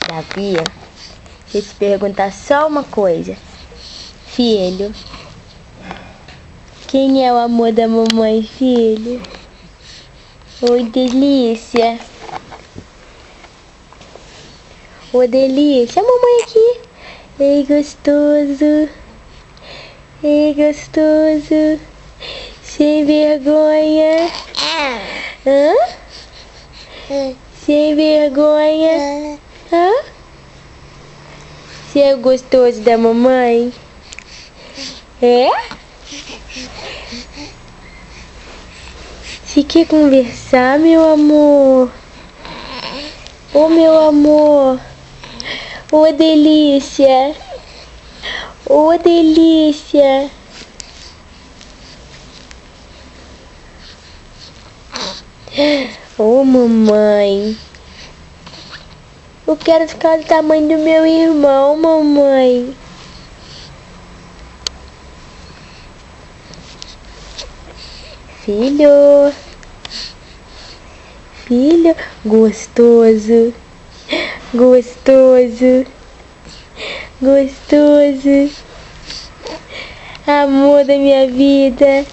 Davi, deixa eu te perguntar só uma coisa. Filho, quem é o amor da mamãe, filho? Oi, delícia. Ô, delícia. A mamãe aqui. Ei, gostoso. Ei, gostoso. Sem vergonha. Hã? Sem vergonha. Hã? Você é gostoso da mamãe? É? Você quer conversar, meu amor? Ô, meu amor. Ô, delícia. Ô, delícia. Ô, mamãe. Eu quero ficar do tamanho do meu irmão, mamãe. Filho. Filho. Gostoso. Gostoso. Gostoso. Amor da minha vida.